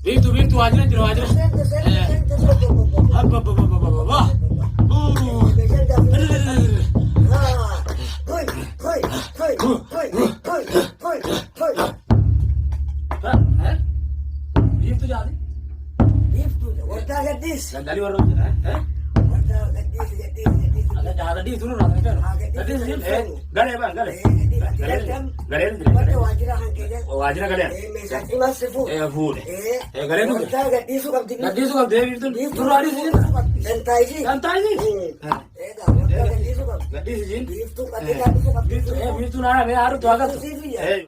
بيفتو واجرة هبا بيفتو جادي بيفتو وردا قديس قال ورا وردا قديس هذا دي تقولون هذا قديس قال يا بان قال واجرة قال ما سفو فول قال وردا قديس وقد بيفتو رادي سنتايجي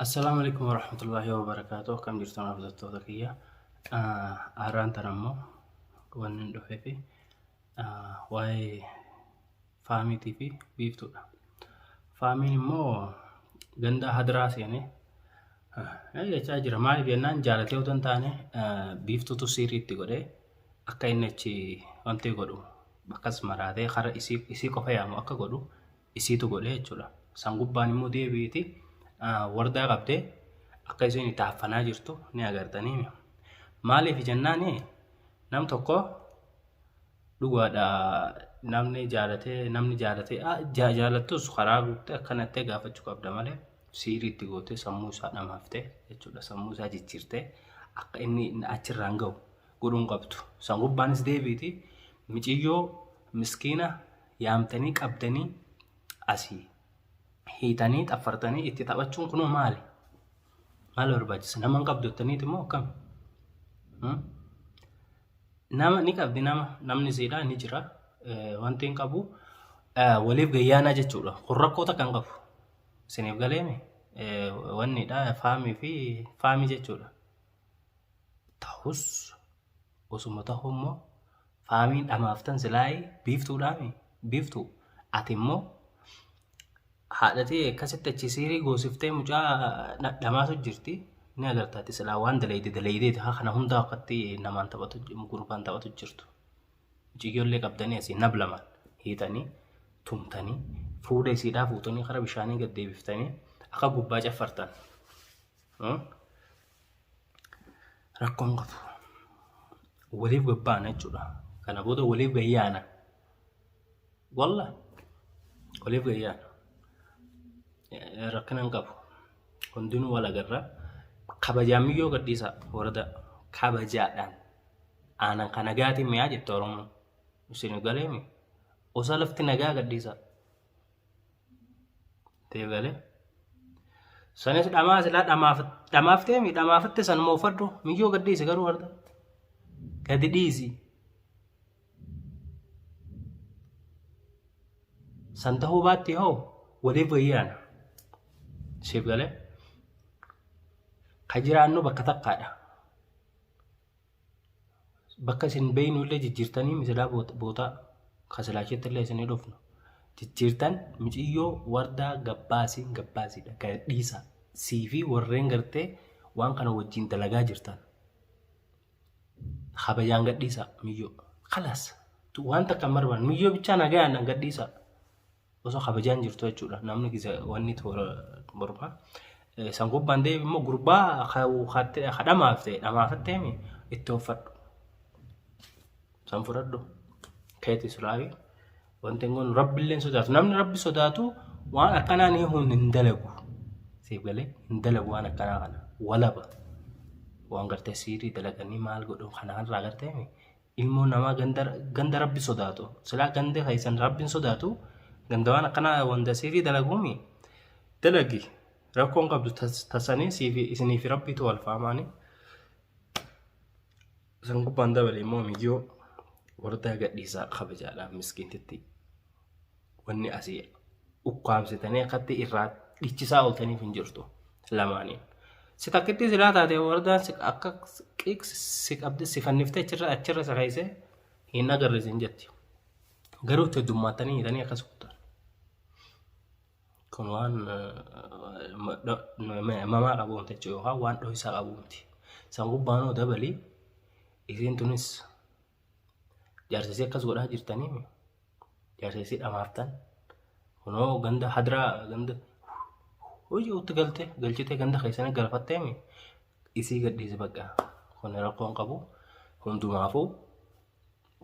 السلام عليكم ورحمة الله وبركاته. كم جرتنا في التوضيحية أران ترمو ونندو في واي فامي تيفي بيفتو فامي مو غندا هدراس يعني أي تاجر ماي بينان جالتي وتنتاني بيفتو تسيري تقولي أكاينتشي أنتي قولو bakkas maraatee kara isii qofa yaamu akka godhu isiitu godhe jechuudha. Sangubbaan immoo deebiiti wardaa qabdee akka isheen itti haffanaa jirtu ni agartanii. Maaliif jennaan nam tokko dhugaadha namni jaalatee jaalattus karaa guuttee akkanatti gaafachuu qabda malee siiriitti gootee sammuu isaa dhamaaftee jechuudha. Sammuu isaa jijjiirtee akka inni achirraan gahu godhuun qabdu. Sangubbaanis deebiiti. Michiyyoo miskiina yaamtanii qabdanii asii hiitanii xaffartanii itti taphachuun kunoo maali barbaachisa? Nama qabdottaniiti moo akkam? Nama ni qabdi namni siidhaa ni jira wanti hin qabu waliif gayyaanaa jechuudha. Kun rakkoota kan qabu isiniif galeemi wannidha faamii jechuudha. Ta'us osuma ta'ummoo faamiin dhamaaftan silaayii biiftuudhaami biiftuu ati immoo haadhatee akkasitti achi siirii goosiftee mucaa dhamaatu jirti ni agartaati silaa waan daleeydeeti haa kana hundaa akkatti namaan taphatu gurbaan taphatu jirtu. Jiyyoollee qabdanii asii nablamaan hiitanii tumtanii fuudha isiidhaa fuutanii kara bishaanii gad deebiftanii akka gubbaa caffartan rakkoon qabu waliif gabbaana jechuudha. Kana booda waliif gayyaana walla waliif gayyaana rakkinan qabu hundinuu wal agarra kabajaamiyyoo gadhiisa warda kabajaadhaan aanan ka nagaatiin mi'aa jette Oromoo isin galeemi osa lafti nagaa gadhiisa ta'e galee sanis dhamaa silaa dhamaaftee dhamaafatte san moofadhu miyyoo gadhiise garuu warda gadi dhiisi. Santa hubatti hoo waliif gayyaana siif galee ka jiraannu bakka takkaadha. Bakka isin beeynu illee jijjiirtanii misilaa bootaa kasilaacheetti illee isin dhufnu jijjiirtan michiyyoo wardaa gabbaasiidha gadhiisa siifi warreen gartee waan kana wajjin dalagaa jirtan kabajaan gadhiisa miyyoo khalaas waan takka marban miyyoo bichaa nagayaan gadhiisa. Osoo kabajaan jirtu jechuudha. Namni gisa wanni toora morma sangubbaan deebi immoo gurbaa dhamaafattee itti uffadhu san fudhadhu keetti sulaawi wanti kun rabbiilleen sodaatu namni rabbi sodaatu waan akkanaa ni hin dalagu siif galee hin dalagu waan akkanaa kana walaba waan gartee siirii dalaganii maal godhu kanarraa gartee ilmoo namaa ganda rabbi sodaatu silaa ganda keessan rabbiin sodaatu. Gandawaan akkanaa wanda siirii dalaguumi dalagi rakkoon qabdu tasanii isiniif rabbiitu wal faamaani sangubbaan dabale immoo miyyoo wardaa gadhiisaa kabajaadhaan miskiintitti wanni asii ukkaamsitanii akkatti irraa dhichisaa ooltaniif hin jirtu lamaaniin. Si takkitti silaa taate wardaan akka si qabdi si fanniftee achirra sakaayisee hin agarreesin jetti. Garuu itti heddummaatanii hiitanii akkas kutan. Kun waan mamaa qabuumte jechuudha waan dhohisaa qabuumti. Sangubbaanoo dabalii isiin tunis jaarsisii akkas godhaa jirtanii jaarsisii dhamaaftan kunoo ganda hadraa ganda hojii utti galchitee ganda keessanii galfattee isii gadhiise bakka kun rakkoon qabu hundumaafuu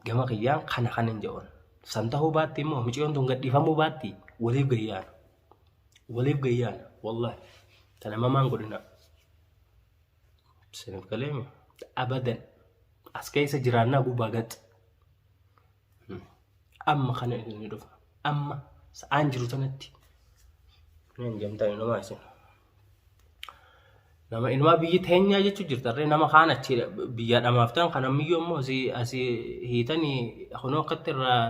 gama kiyyaan kana hin jedhan. San ta'uu baatti immoo mucayyoon tun gadhiifamuu baatti waliif gayyaan wallahi tana mamaan godhina. Siniif galeemi abadan as keessa jiraannaa gubbaa gaxi. Amma kana inni dhufa amma sa'aan jiru sanatti nan jamtaan nama isin nama ilmaa biyyi teenyaa jechuun jirtarree nama kaan achi biyya dhamaaftan kan ammiyyoo immoo asii hiitanii kunoo akkatti irraa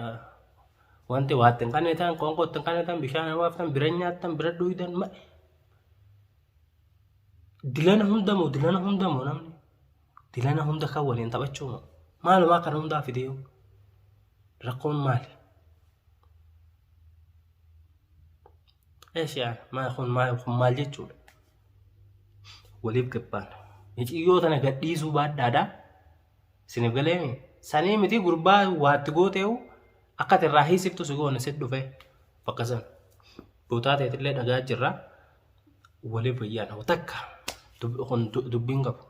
wanti waattin kaneetan qoonqootti kaneetan bishaan waaftan bira nyaattan bira dhuyidan dilana hundamoo namni dilana hunda kan waliin taphachuuma maalumaa kana hundaa fidee rakkoon maali? Eesh maal jechuudha? Waliif gabbaan mucayyoo tana gadhiisuu baadhaadhaa siniif galeemi sanii miti gurbaa waatti gooteewu akka irraa hiisiftu si goone sit dhufe bakka san bootaa ta'etillee dhagaa jirra waliif bayyaan takka dubbiin qabu.